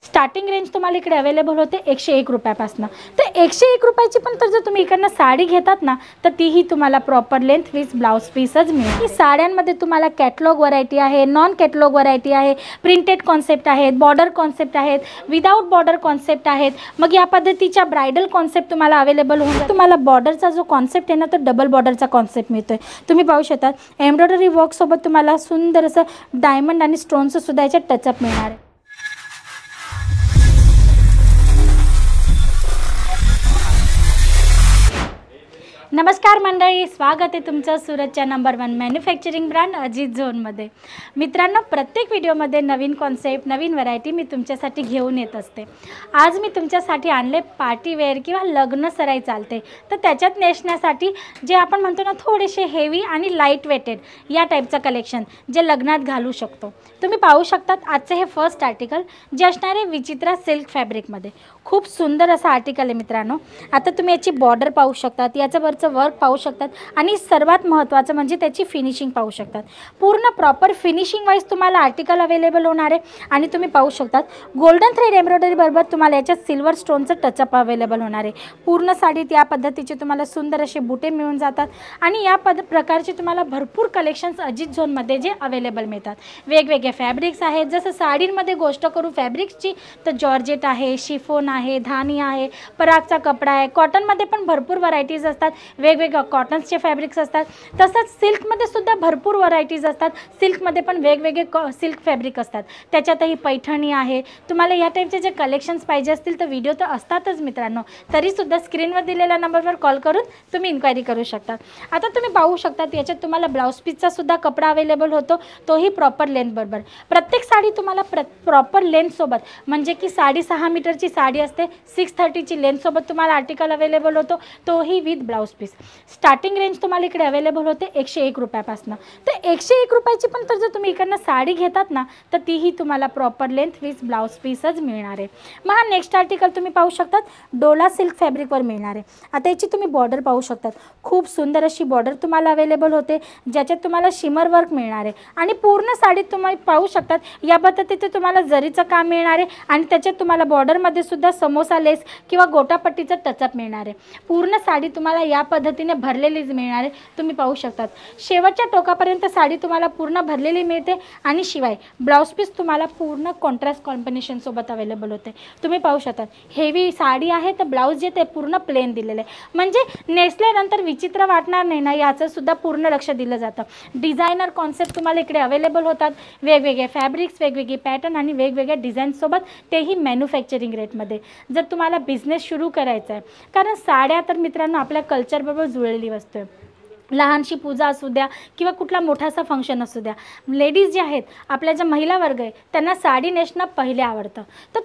Starting range तुम्हाला इकडे available होते 101 रुपयापासून। तर 101 रुपयाची पण तर जर तुम्ही इकडनं साडी घेतात ना तर तीही तुम्हाला प्रॉपर लेंथ विथ ब्लाउज पीसच मिळेल। ही साड्यांमध्ये तुम्हाला कॅटलॉग व्हरायटी आहे, नॉन कॅटलॉग व्हरायटी आहे, प्रिंटेड कॉन्सेप्ट आहेत, बॉर्डर कॉन्सेप्ट आहेत, विदाउट बॉर्डर कॉन्सेप्ट आहेत। मग या पद्धतीच्या ब्रायडल कॉन्सेप्ट तुम्हाला अवेलेबल होऊन तुम्हाला बॉर्डरचा जो कॉन्सेप्ट आहे ना तो डबल बॉर्डरचा कॉन्सेप्ट मिळतोय। तुम्ही पाहू शकता एम्ब्रॉयडरी वर्क सोबत तुम्हाला सुंदर असं डायमंड आणि स्टोनचं सुद्धा याच्यात टचअप मिळणार आहे। नमस्कार मंडळी, स्वागत आहे तुमचं सूरतच्या नंबर 1 मॅन्युफॅक्चरिंग ब्रँड अजित झोनमध्ये। मित्रांनो, प्रत्येक व्हिडिओमध्ये नवीन कॉन्सेप्ट, नवीन व्हरायटी मी तुमच्यासाठी घेऊन येत असते। आज मी तुमच्यासाठी आणले पार्टी वेअर किंवा लग्न सराई चालते तर त्याच्यात नेसण्यासाठी जे आपण म्हणतो ना थोडेसे हेवी आणि लाईट वेटेड या टाईपचं कलेक्शन जे लग्नात घालू शकतो। तुम्ही पाहू शकतात आजचे हे फर्स्ट आर्टिकल जे असणार आहे विचित्रा सिल्क फॅब्रिकमध्ये। खूप सुंदर असं आर्टिकल आहे मित्रांनो। आता तुम्ही याची बॉर्डर पाहू शकतात, याचं वरचं वर्क पाहू शकतात आणि सर्वात महत्त्वाचं म्हणजे त्याची फिनिशिंग पाहू शकतात। पूर्ण प्रॉपर फिनिशिंग वाईज तुम्हाला आर्टिकल अवेलेबल होणार आहे आणि तुम्ही पाहू शकतात गोल्डन थ्रेड एम्ब्रॉयडरी बरोबर तुम्हाला याच्यात सिल्वर स्टोनचं टचअप अवेलेबल होणार आहे। पूर्ण साडीत या पद्धतीचे तुम्हाला सुंदर असे बुटे मिळून जातात आणि या प्रकारचे तुम्हाला भरपूर कलेक्शन्स अजित झोनमध्ये जे अवेलेबल मिळतात। वेगवेगळे फॅब्रिक्स आहेत, जसं साडींमध्ये गोष्ट करू फॅब्रिक्सची तर जॉर्जेट आहे, शिफॉन आहे, धानी आहे, परागचा कपडा आहे, कॉटनमध्ये पण भरपूर व्हरायटीज असतात, वेगवेगळ्या कॉटन्सचे फॅब्रिक्स असतात। तसंच सिल्कमध्ये सुद्धा भरपूर व्हरायटीज असतात, सिल्कमध्ये पण वेगवेगळे सिल्क फॅब्रिक असतात, त्याच्यातही पैठणी आहे। तुम्हाला या टाईपचे जे कलेक्शन्स पाहिजे असतील तर व्हिडिओ तर असतातच मित्रांनो, तरीसुद्धा स्क्रीनवर दिलेल्या नंबरवर कॉल करून तुम्ही इन्क्वायरी करू शकता। आता तुम्ही पाहू शकता याच्यात तुम्हाला ब्लाऊज पीसचा सुद्धा कपडा अवेलेबल होतो, तोही प्रॉपर लेंथ बरोबर। प्रत्येक साडी तुम्हाला प्रॉपर लेंथसोबत म्हणजे की 6.5 मीटरची साडी असते, 630ची लेंथसोबत तुम्हाला आर्टिकल अवेलेबल होतो, तोही with blouse piece. Starting range तुम्हाला इकडे अवेलेबल होते 101 रुपयापासून। तर 101 रुपयाची पण तर जर तुम्ही इकडनं साडी घेतात ना तर तीही तुम्हाला प्रॉपर लेंथ विथ ब्लाऊज पीसच मिळणार आहे। मग हा नेक्स्ट आर्टिकल तुम्ही पाहू शकतात डोला सिल्क फॅब्रिकवर मिळणार आहे। आता याची तुम्ही बॉर्डर पाहू शकतात, खूप सुंदर अशी बॉर्डर तुम्हाला अवेलेबल होते ज्याच्यात तुम्हाला शिमर वर्क मिळणार आहे आणि पूर्ण साडीत तुम्ही पाहू शकतात या पद्धतीचे तुम्हाला जरीचं काम मिळणार आहे आणि त्याच्यात तुम्हाला बॉर्डरमध्ये सुद्धा समोसा लेस किंवा गोटापट्टीचं टचअप मिळणार आहे। पूर्ण साडी तुम्हाला या पद्धतीने भरलेलीच मिळणार आहे। तुम्ही पाहू शकतात शेवटच्या टोकापर्यंत साडी तुम्हाला पूर्ण भरलेली मिळते आणि शिवाय ब्लाऊज पीस तुम्हाला पूर्ण कॉन्ट्रास्ट कॉम्बिनेशन सोबत अवेलेबल होते। तुम्ही पाहू शकतात हेवी साडी आहे तर ब्लाऊज जे ते पूर्ण प्लेन दिलेलं आहे, म्हणजे नेसल्यानंतर विचित्र वाटणार नाही ना, याचं सुद्धा पूर्ण लक्ष दिलं जातं। डिझायनर कॉन्सेप्ट तुम्हाला इकडे अवेलेबल होतात, वेगवेगळे फॅब्रिक्स, वेगवेगळे पॅटर्न आणि वेगवेगळ्या डिझाईनसोबत, तेही मॅन्युफॅक्चरिंग रेटमध्ये। जर तुम्हाला बिझनेस सुरू करायचा आहे, कारण साड्या तर मित्रांनो आपल्या कल्चरबरोबर जुळलेली वस्तू आहे। लहानशी पूजा असू द्या किंवा कुठला मोठासा फंक्शन असू द्या, लेडीज जे आहेत आपल्या ज्या महिला वर्ग आहे त्यांना साडी नेसणं पहिले आवडतं। तर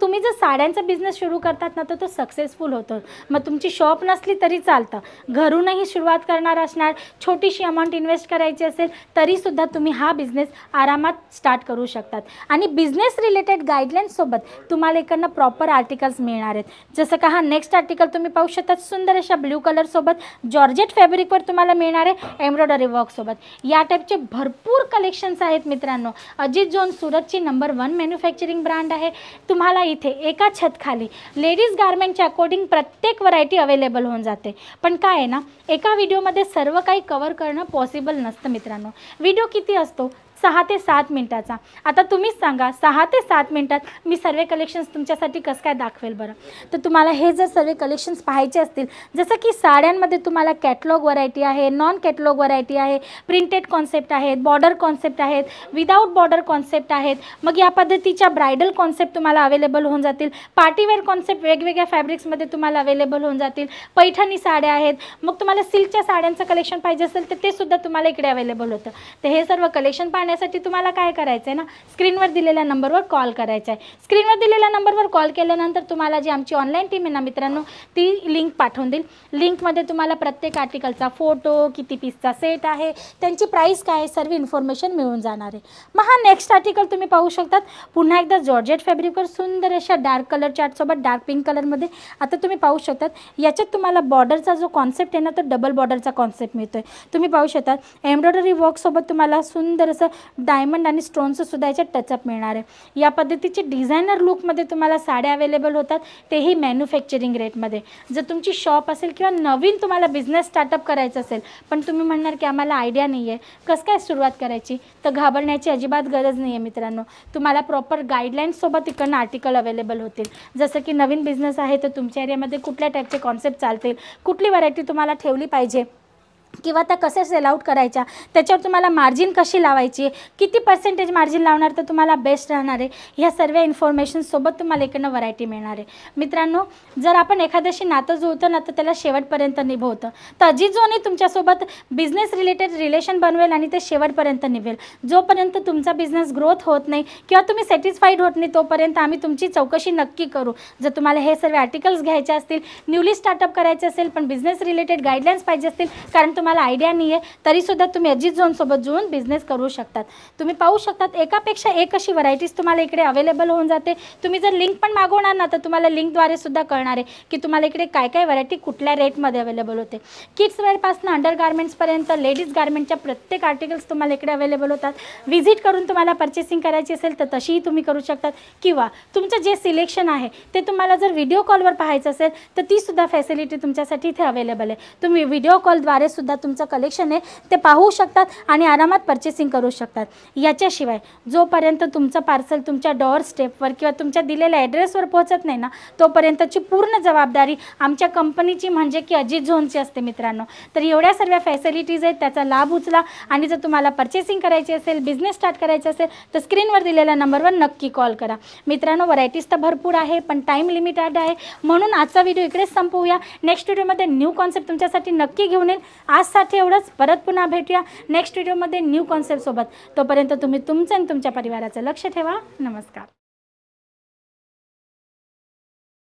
तुम्ही जर साड्यांचा बिझनेस सुरू करतात ना तर तो सक्सेसफुल होतो। मग तुमची शॉप नसली तरी चालतं, घरूनही सुरुवात करणार असणार, छोटीशी अमाऊंट इन्व्हेस्ट करायची असेल तरीसुद्धा तुम्ही हा बिझनेस आरामात स्टार्ट करू शकतात। आणि बिझनेस रिलेटेड गाईडलाईन्ससोबत तुम्हाला इकडनं प्रॉपर आर्टिकल्स मिळणार आहेत। जसं का हा नेक्स्ट आर्टिकल तुम्ही पाहू शकतात सुंदर अशा ब्ल्यू कलरसोबत जॉर्जेट फॅब्रिकवर तुम्हाला मिळणार आहे एम्ब्रॉयडरी वर्क सोबत। या टाईपचे भरपूर कलेक्शन्स आहेत मित्रांनो। अजित झोन सूरतची नंबर 1 मॅन्युफॅक्चरिंग ब्रँड आहे। तुम्हाला इथे एका छत खाली लेडीज गारमेंटच्या अकॉर्डिंग प्रत्येक व्हरायटी अवेलेबल होऊन जाते। पण काय आहे ना, एका व्हिडिओमध्ये सर्व काही कव्हर करणं पॉसिबल नसतं मित्रांनो। व्हिडिओ किती असतो? 6 ते 7 मिनिटाचा। आता तुम्हीच सांगा 6 ते 7 मिनिटात मी सर्व कलेक्शन्स तुमच्यासाठी कसं काय दाखवेल बरं? तर तुम्हाला हे जर सर्व कलेक्शन्स पाहायचे असतील, जसं की साड्यांमध्ये तुम्हाला कॅटलॉग व्हरायटी आहे, नॉन कॅटलॉग व्हरायटी आहे, प्रिंटेड कॉन्सेप्ट आहेत, बॉर्डर कॉन्सेप्ट आहेत, विदाउट बॉर्डर कॉन्सेप्ट आहेत। मग या पद्धतीच्या ब्रायडल कॉन्सेप्ट तुम्हाला अवेलेबल होऊन जातील, पार्टीवेअर कॉन्सेप्ट वेगवेगळ्या फॅब्रिक्समध्ये तुम्हाला अवेलेबल होऊन जातील, पैठणी साड्या आहेत। मग तुम्हाला सिल्कच्या साड्यांचं कलेक्शन पाहिजे असेल तर ते सुद्धा तुम्हाला इकडे अवेलेबल होतं। तर हे सर्व कलेक्शन साठी तुम्हाला काय करायचं आहे ना, स्क्रीनवर दिलेल्या नंबरवर कॉल करायचा आहे। स्क्रीनवर दिलेल्या नंबरवर कॉल केल्यानंतर तुम्हाला जी आमची ऑनलाईन टीम आहे ना मित्रांनो ती लिंक पाठवून देईल। लिंकमध्ये तुम्हाला प्रत्येक आर्टिकलचा फोटो, किती पीसचा सेट आहे, त्यांची प्राईस काय आहे, सर्व इन्फॉर्मेशन मिळून जाणार आहे। मग हा नेक्स्ट आर्टिकल तुम्ही पाहू शकतात पुन्हा एकदा जॉर्जेट फॅब्रिकवर सुंदर अशा डार्क कलर चार्टसोबत डार्क पिंक कलरमध्ये। आता तुम्ही पाहू शकतात याच्यात तुम्हाला बॉर्डरचा जो कॉन्सेप्ट आहे ना तो डबल बॉर्डरचा कॉन्सेप्ट मिळतोय। तुम्ही पाहू शकतात एम्ब्रॉयडरी वर्कसोबत तुम्हाला सुंदर असं डायमंड आणि स्टोनचं सुद्धा याच्यात टचअप मिळणार आहे। या पद्धतीची डिझायनर लुकमध्ये तुम्हाला साड्या अवेलेबल होतात, तेही मॅन्युफॅक्चरिंग रेटमध्ये। जर तुमची शॉप असेल किंवा नवीन तुम्हाला बिझनेस स्टार्टअप करायचं असेल, पण तुम्ही म्हणणार की आम्हाला आयडिया नाही आहे, कसं काय सुरुवात करायची, तर घाबरण्याची अजिबात गरज नाही आहे मित्रांनो। तुम्हाला प्रॉपर गाईडलाईन्ससोबत इकडनं आर्टिकल अवेलेबल होतील, जसं की नवीन बिझनेस आहे तर तुमच्या एरियामध्ये कुठल्या टाईपचे कॉन्सेप्ट चालतील, कुठली व्हरायटी तुम्हाला ठेवली पाहिजे किंवा त्या कशा सेल आउट करायच्या, त्याच्यावर तुम्हाला मार्जिन कशी लावायची, किती पर्सेंटेज मार्जिन लावणार तर तुम्हाला बेस्ट राहणार आहे, ह्या सर्व इन्फॉर्मेशनसोबत तुम्हाला इकडनं व्हरायटी मिळणार आहे। मित्रांनो, जर आपण एखाद्याशी नातं जुळतं ना तर त्याला शेवटपर्यंत निभवतं, तर अजित जोनी तुमच्यासोबत बिझनेस रिलेटेड रिलेशन बनवेल आणि ते शेवटपर्यंत निभेल। जोपर्यंत तुमचा बिझनेस ग्रोथ होत नाही किंवा तुम्ही सॅटिस्फाईड होत नाही तोपर्यंत आम्ही तुमची चौकशी नक्की करू। जर तुम्हाला हे सर्व आर्टिकल्स घ्यायचे असतील, न्यूली स्टार्टअप करायचे असेल, पण बिझनेस रिलेटेड गाईडलाईन्स पाहिजे असतील, कारण तुम्हाला आयडिया नाही आहे, तरीसुद्धा तुम्ही अजित झोनसोबत जुळून बिझनेस करू शकतात। तुम्ही पाहू शकतात एकापेक्षा एक अशी व्हरायटीज तुम्हाला इकडे अवेलेबल होऊन जाते। तुम्ही जर लिंक पण मागवणार ना तर तुम्हाला लिंकद्वारे सुद्धा कळणार आहे की तुम्हाला इकडे काय काय व्हरायटी कुठल्या रेटमध्ये अवेलेबल होते। किड्स वेअरपासून अंडर गार्मेंट्सपर्यंत लेडीज गार्मेंटच्या प्रत्येक आर्टिकल्स तुम्हाला इकडे अवेलेबल होतात। व्हिजिट करून तुम्हाला पर्चेसिंग करायची असेल तर तशीही तुम्ही करू शकतात, किंवा तुमचं जे सिलेक्शन आहे ते तुम्हाला जर व्हिडिओ कॉलवर पाहायचं असेल तर तीसुद्धा फॅसिलिटी तुमच्यासाठी इथे अवेलेबल आहे। तुम्ही व्हिडिओ कॉलद्वारे सुद्धा तुमचं कलेक्शन आहे ते पाहू शकतात आणि आरामात पर्चेसिंग करू शकतात। याच्याशिवाय जोपर्यंत तुमचं पार्सल तुमच्या डोअर स्टेपवर किंवा तुमच्या दिलेल्या ॲड्रेसवर पोहोचत नाही ना, तोपर्यंतची पूर्ण जबाबदारी आमच्या कंपनीची म्हणजे की अजित झोनची असते मित्रांनो। तर एवढ्या सर्व फॅसिलिटीज आहेत, त्याचा लाभ उचला आणि जर तुम्हाला पर्चेसिंग करायची असेल, बिझनेस स्टार्ट करायचा असेल तर स्क्रीनवर दिलेल्या नंबरवर नक्की कॉल करा। मित्रांनो, व्हरायटीज तर भरपूर आहे पण टाईम लिमिटेड आहे, म्हणून आजचा व्हिडिओ इकडेच संपवूया। नेक्स्ट व्हिडिओमध्ये न्यू कॉन्सेप्ट तुमच्यासाठी नक्की घेऊन येईल। आजसाठी एवढंच, परत पुन्हा भेटूया नेक्स्ट व्हिडिओमध्ये न्यू कॉन्सेप्टसोबत। तोपर्यंत तुम्ही तुमचं आणि तुमच्या परिवाराचं लक्ष ठेवा। नमस्कार।